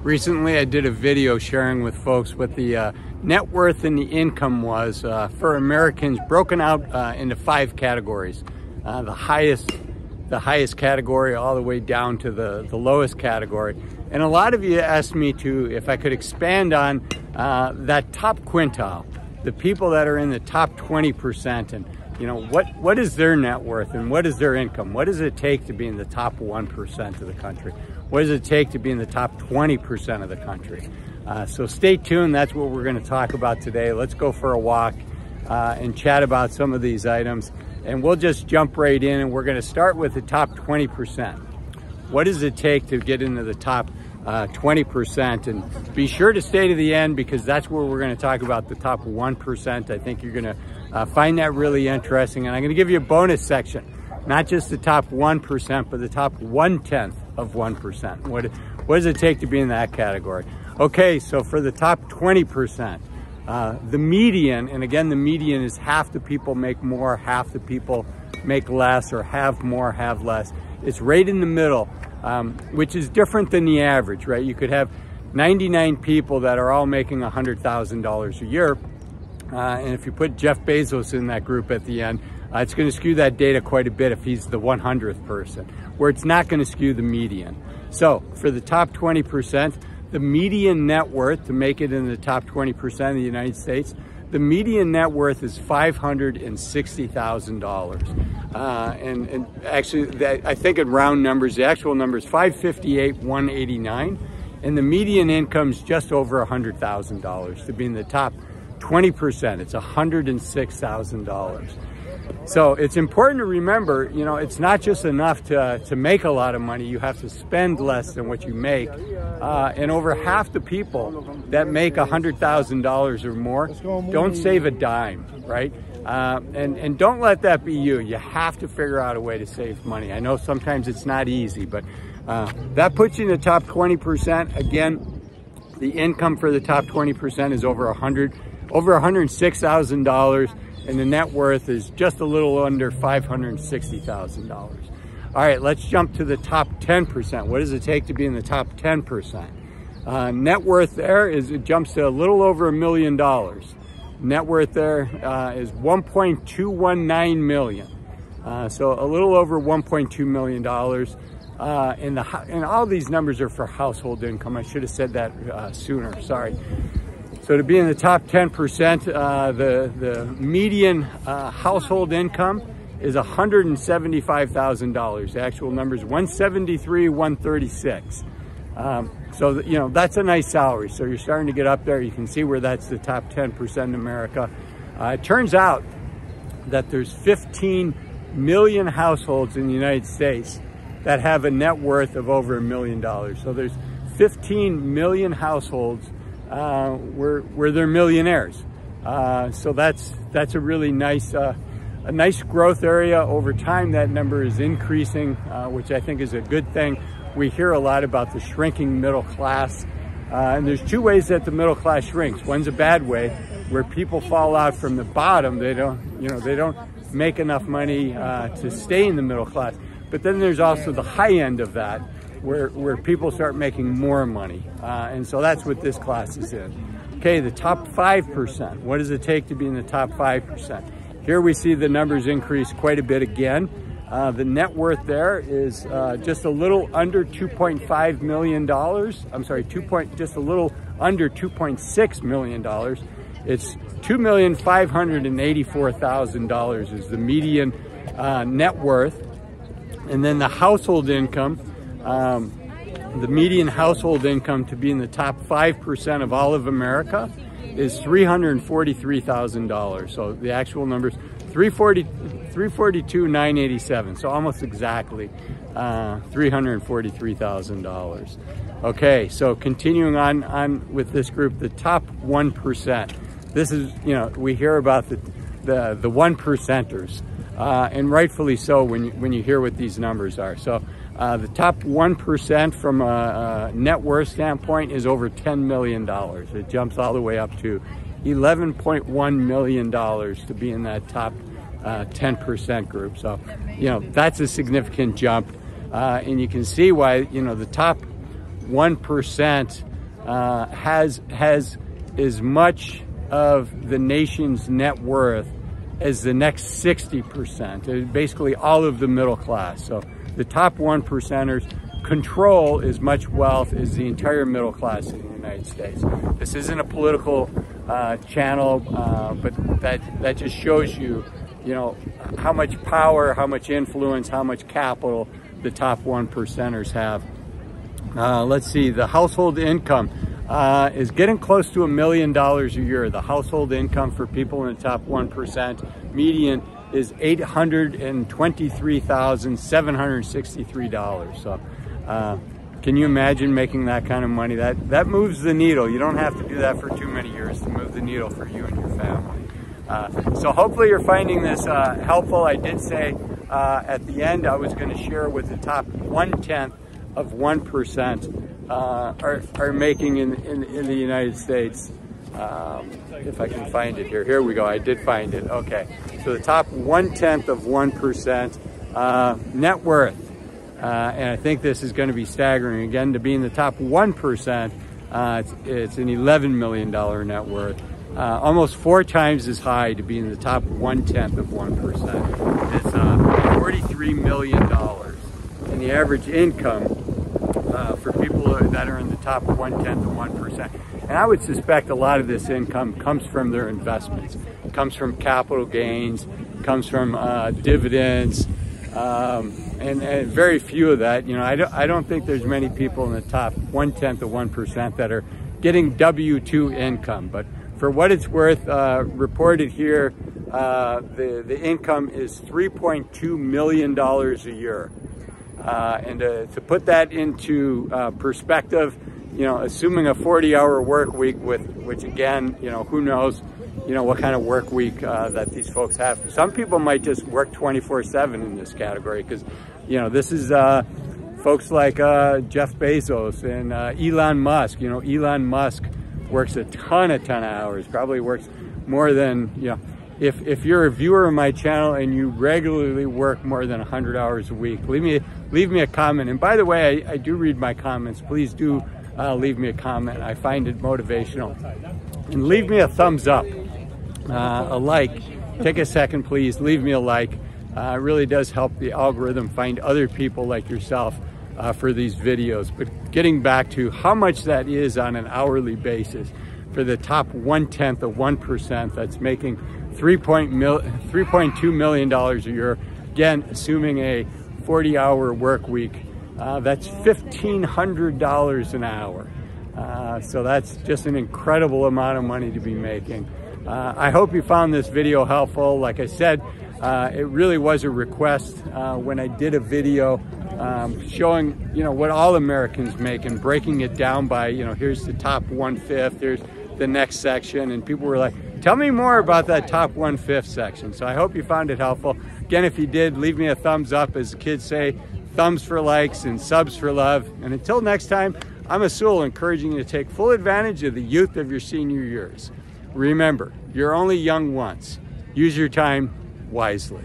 Recently, I did a video sharing with folks what the net worth and the income was for Americans, broken out into 5 categories. The highest category all the way down to the lowest category. And a lot of you asked me if I could expand on that top quintile, the people that are in the top 20%, and what is their net worth and what is their income? What does it take to be in the top 1% of the country? What does it take to be in the top 20% of the country? So stay tuned. That's what we're going to talk about today. Let's go for a walk and chat about some of these items. And we'll just jump right in, and we're going to start with the top 20%. What does it take to get into the top 20%? And be sure to stay to the end, because that's where we're going to talk about the top 1%. I think you're going to find that really interesting. And I'm going to give you a bonus section, not just the top 1%, but the top 1/10 of 1%. What does it take to be in that category? Okay, so for the top 20%, the median, and again, the median is half the people make more, half the people make less, or have more, have less. It's right in the middle, which is different than the average, right? You could have 99 people that are all making $100,000 a year. And if you put Jeff Bezos in that group at the end, it's going to skew that data quite a bit if he's the 100th person, where it's not going to skew the median. So for the top 20%, the median net worth to make it in the top 20% of the United States, the median net worth is $560,000. And actually, I think in round numbers, the actual number is $558,189. And the median income is just over $100,000 to be in the top 20%. It's $106,000. So it's important to remember, it's not just enough to make a lot of money. You have to spend less than what you make. And over half the people that make $100,000 or more don't save a dime, right? And don't let that be you. You have to figure out a way to save money. I know sometimes it's not easy, but that puts you in the top 20%. Again, the income for the top 20% is over $106,000. And the net worth is just a little under $560,000. All right, let's jump to the top 10%. What does it take to be in the top 10%? Net worth there it jumps to a little over $1 million. Net worth there is $1.219 million. So a little over $1.2 million. And all these numbers are for household income. I should have said that sooner, sorry. So to be in the top 10%, the median household income is $175,000. The actual number is $173,136. So that's a nice salary. So you're starting to get up there. You can see where that's the top 10% in America. It turns out that there's 15 million households in the United States that have a net worth of over $1 million. So there's 15 million households where they're millionaires. So that's a really nice growth area. Over time, that number is increasing, which I think is a good thing. We hear a lot about the shrinking middle class, and there's 2 ways that the middle class shrinks. One's a bad way, where people fall out from the bottom. They don't make enough money to stay in the middle class. But then there's also the high end of that, where people start making more money. And so that's what this class is in. Okay, the top 5%. What does it take to be in the top 5%? Here we see the numbers increase quite a bit again. The net worth there is just a little under $2.5 million. I'm sorry, just a little under $2.6 million. It's $2,584,000 is the median net worth. And then the household income, the median household income to be in the top 5% of all of America is $343,000. So the actual number is $342,987. So almost exactly $343,000. Okay, so continuing on with this group, the top 1%. This is, we hear about the 1%ers, and rightfully so when you hear what these numbers are. So the top 1% from a net worth standpoint is over $10 million. It jumps all the way up to $11.1 million to be in that top 10% group. So, that's a significant jump. And you can see why, the top 1% has as much of the nation's net worth as the next 60%, basically all of the middle class. So the top 1%ers control as much wealth as the entire middle class in the United States. This isn't a political channel, but that just shows you, how much power, how much influence, how much capital the top 1%ers have. Let's see, the household income is getting close to $1 million a year. The household income for people in the top 1%, median, is $823,763. So can you imagine making that kind of money? That moves the needle. You don't have to do that for too many years to move the needle for you and your family. So hopefully you're finding this helpful. I did say at the end I was going to share what the top 1/10 of 1% are making in the United States. If I can find it here. Here we go. I did find it. Okay. So the top 1/10 of 1% net worth. And I think this is going to be staggering. Again, to be in the top 1%, it's an $11 million net worth. Almost 4 times as high to be in the top 1/10 of 1%. It's $43 million. And the average income for people that are in the top 1/10 of 1%. And I would suspect a lot of this income comes from their investments. It comes from capital gains, comes from dividends, and very few of that. I don't think there's many people in the top 1/10 of 1% that are getting W-2 income. But for what it's worth, reported here, the income is $3.2 million a year. And to put that into perspective, assuming a 40-hour work week, which again, who knows, what kind of work week that these folks have. Some people might just work 24/7 in this category, because, this is folks like Jeff Bezos and Elon Musk. Elon Musk works a ton of hours, probably works more than, if you're a viewer of my channel and you regularly work more than 100 hours a week, leave me a comment. And by the way, I do read my comments. Please do leave me a comment. I find it motivational. And leave me a thumbs up, a like. Take a second, please. Leave me a like. It really does help the algorithm find other people like yourself for these videos. But getting back to how much that is on an hourly basis for the top 1/10 of 1% that's making $3.2 million a year. Again, assuming a 40-hour work week, that's $1,500 an hour. So that's just an incredible amount of money to be making. I hope you found this video helpful. Like I said, it really was a request when I did a video showing, what all Americans make and breaking it down by, here's the top 1/5, here's the next section, and people were like, tell me more about that top 1/5 section. So I hope you found it helpful. Again, if you did, leave me a thumbs up. As the kids say, thumbs for likes and subs for love. And until next time, I'm Azul, encouraging you to take full advantage of the youth of your senior years. Remember, you're only young once. Use your time wisely.